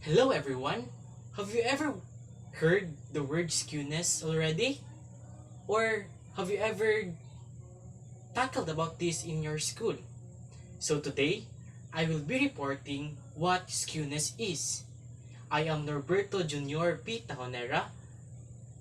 Hello everyone! Have you ever heard the word skewness already? Or have you ever tackled about this in your school? So today, I will be reporting what skewness is. I am Norberto Jr. P. Tajonera,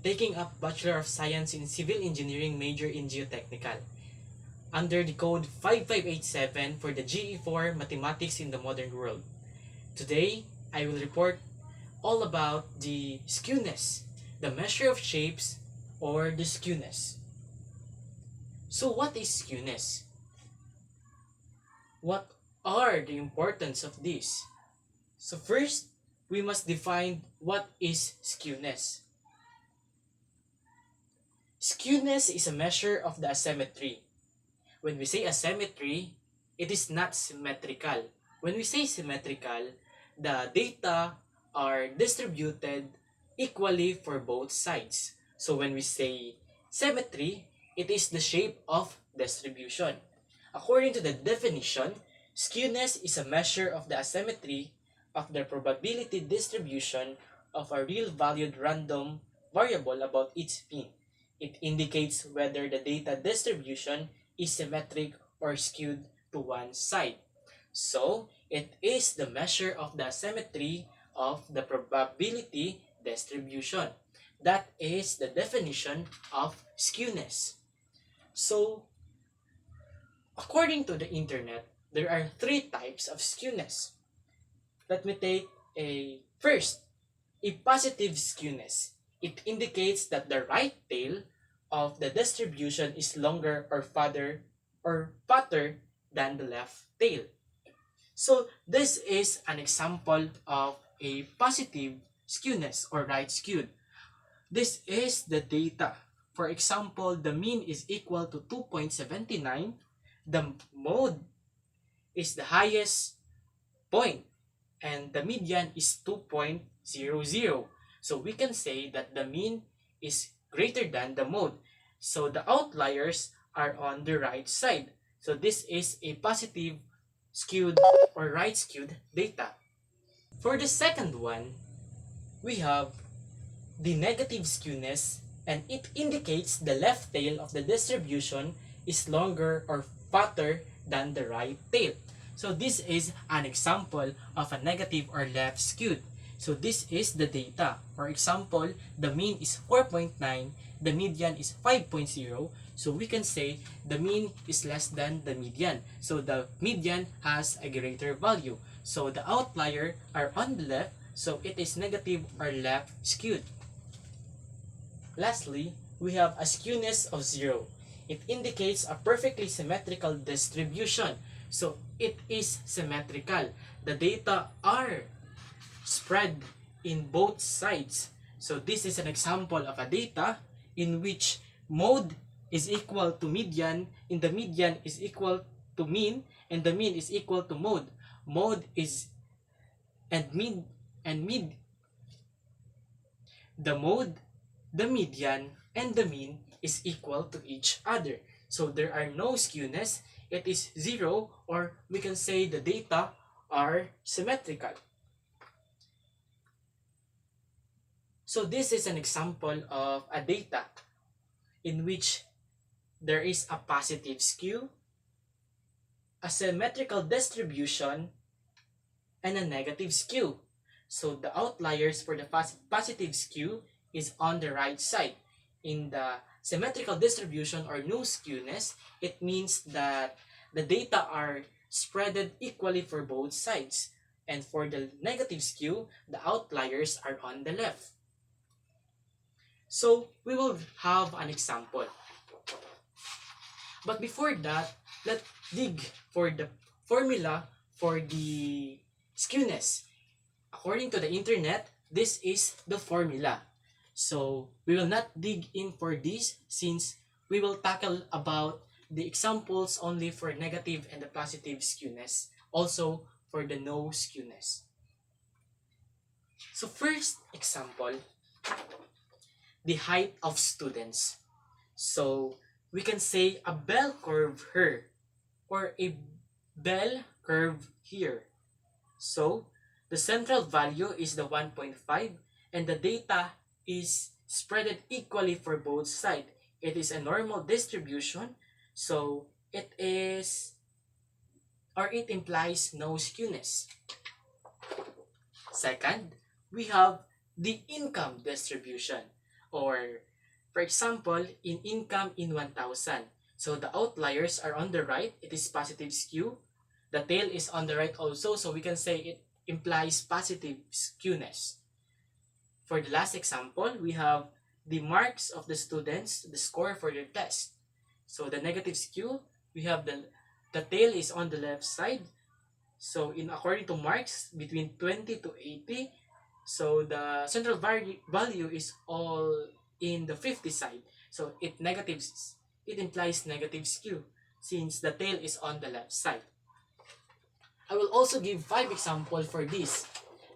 taking up Bachelor of Science in Civil Engineering major in Geotechnical, under the code 5587 for the GE4 Mathematics in the Modern World. Today, I will report all about the skewness, the measure of shapes, or the skewness. So what is skewness? What are the importance of this? So first, we must define what is skewness. Skewness is a measure of the asymmetry. When we say asymmetry, it is not symmetrical. When we say symmetrical, the data are distributed equally for both sides. So when we say symmetry, it is the shape of distribution. According to the definition, skewness is a measure of the asymmetry of the probability distribution of a real valued random variable about its mean. It indicates whether the data distribution is symmetric or skewed to one side. So, it is the measure of the symmetry of the probability distribution. That is the definition of skewness. So, according to the internet, there are three types of skewness. Let me take a positive skewness. It indicates that the right tail of the distribution is longer or fatter than the left tail. So this is an example of a positive skewness or right skewed. This is the data. For example, the mean is equal to 2.79. The mode is the highest point and the median is 2.00. So we can say that the mean is greater than the mode. So the outliers are on the right side. So this is a positive skewed or right skewed data. For the second one, we have the negative skewness, and it indicates the left tail of the distribution is longer or fatter than the right tail. So this is an example of a negative or left skewed. So this is the data. For example, the mean is 4.9, the median is 5.0. So we can say the mean is less than the median. So the median has a greater value. So the outlier are on the left, so it is negative or left skewed. Lastly, we have a skewness of 0. It indicates a perfectly symmetrical distribution. So it is symmetrical. The data are spread in both sides. So this is an example of a data in which mode is equal to median, and the median is equal to mean, and the mean is equal to mode. Mode is and mid the mode, the median, and the mean is equal to each other. So there are no skewness. It is 0, or we can say the data are symmetrical. So this is an example of a data in which there is a positive skew, a symmetrical distribution, and a negative skew. So the outliers for the positive skew is on the right side. In the symmetrical distribution or no skewness, it means that the data are spreaded equally for both sides. And for the negative skew, the outliers are on the left. So we will have an example. But before that, let's dig for the formula for the skewness. According to the internet, this is the formula. So we will not dig in for this since we will tackle about the examples only for negative and the positive skewness. Also for the no skewness. So first example, the height of students. So we can say a bell curve here or a bell curve here. So The central value is the 1.5 and the data is spread equally for both sides. It is a normal distribution, so it is or it implies no skewness. Second, we have the income distribution, or for example, in income in 1000. So the outliers are on the right, it is positive skew. The tail is on the right also, so we can say it implies positive skewness. For the last example, we have the marks of the students, the score for their test. So the negative skew, we have the tail is on the left side. So in according to marks between 20 to 80, so the central value is all in the 50 side. So it implies negative skew since the tail is on the left side. I will also give 5 examples for this,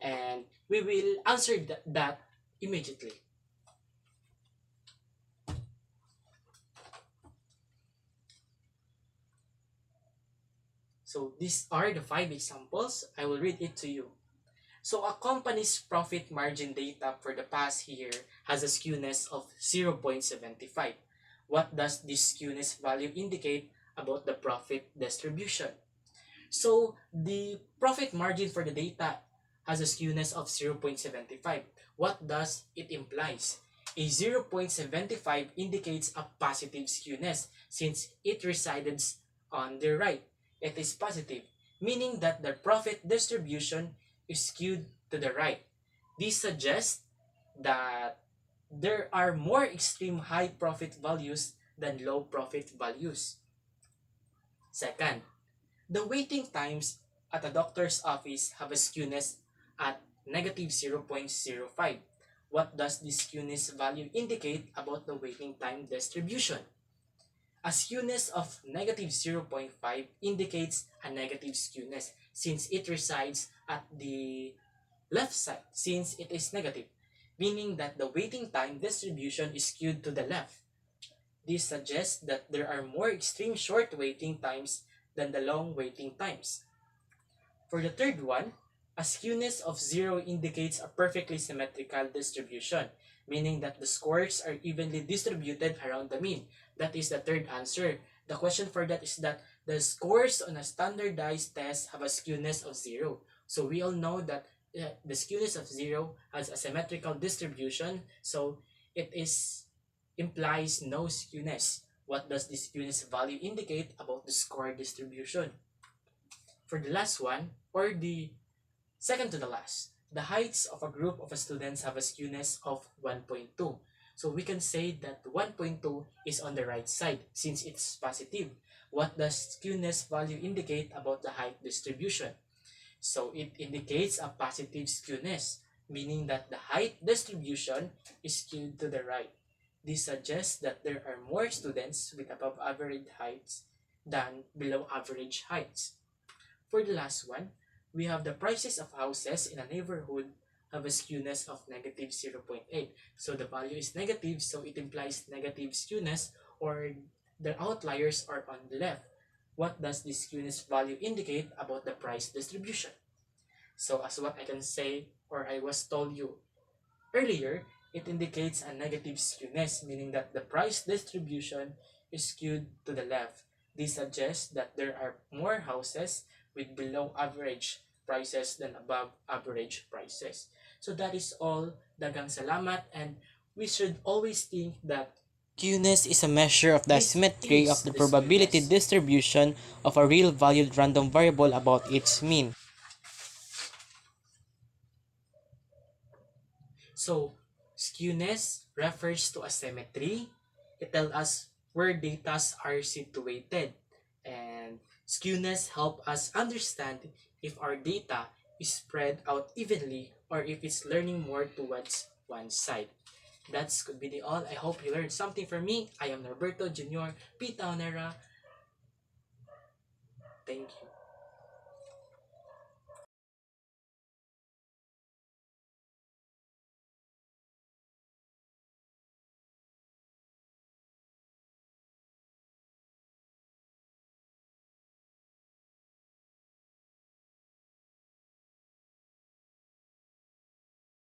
and we will answer that immediately. So these are the 5 examples. I will read it to you. So a company's profit margin data for the past year has a skewness of 0.75. What does this skewness value indicate about the profit distribution? So the profit margin for the data has a skewness of 0.75. What does it implies? A 0.75 indicates a positive skewness since it resides on the right. It is positive, meaning that the profit distribution is skewed to the right. This suggests that there are more extreme high profit values than low profit values. Second, the waiting times at a doctor's office have a skewness at negative 0.05. What does this skewness value indicate about the waiting time distribution? A skewness of negative 0.5 indicates a negative skewness since it resides at the left side since it is negative, meaning that the waiting time distribution is skewed to the left. This suggests that there are more extreme short waiting times than the long waiting times. For the third one, a skewness of 0 indicates a perfectly symmetrical distribution, meaning that the scores are evenly distributed around the mean. That is the third answer. The question for that is that the scores on a standardized test have a skewness of 0. So we all know that the skewness of 0 has a symmetrical distribution, so it implies no skewness. What does the skewness value indicate about the score distribution? For the last one, or the second to the last, the heights of a group of students have a skewness of 1.2. So we can say that 1.2 is on the right side since it's positive. What does skewness value indicate about the height distribution? So it indicates a positive skewness, meaning that the height distribution is skewed to the right. This suggests that there are more students with above average heights than below average heights. For the last one, we have the prices of houses in a neighborhood have a skewness of negative 0.8. So the value is negative, so it implies negative skewness, or the outliers are on the left. What does this skewness value indicate about the price distribution? So as what I can say, or I was told you earlier, it indicates a negative skewness, meaning that the price distribution is skewed to the left. This suggests that there are more houses with below average prices than above average prices. So that is all. Dagang salamat, and we should always think that Skewness is a measure of the this symmetry of is the the probability skewness. distribution of a real valued random variable about its mean. So skewness refers to asymmetry. It tells us where data are situated. And skewness help us understand if our data is spread out evenly or if it's learning more towards one side. That's could be the all. I hope you learned something from me. I am Norberto Jr. P. Tajonera. Thank you.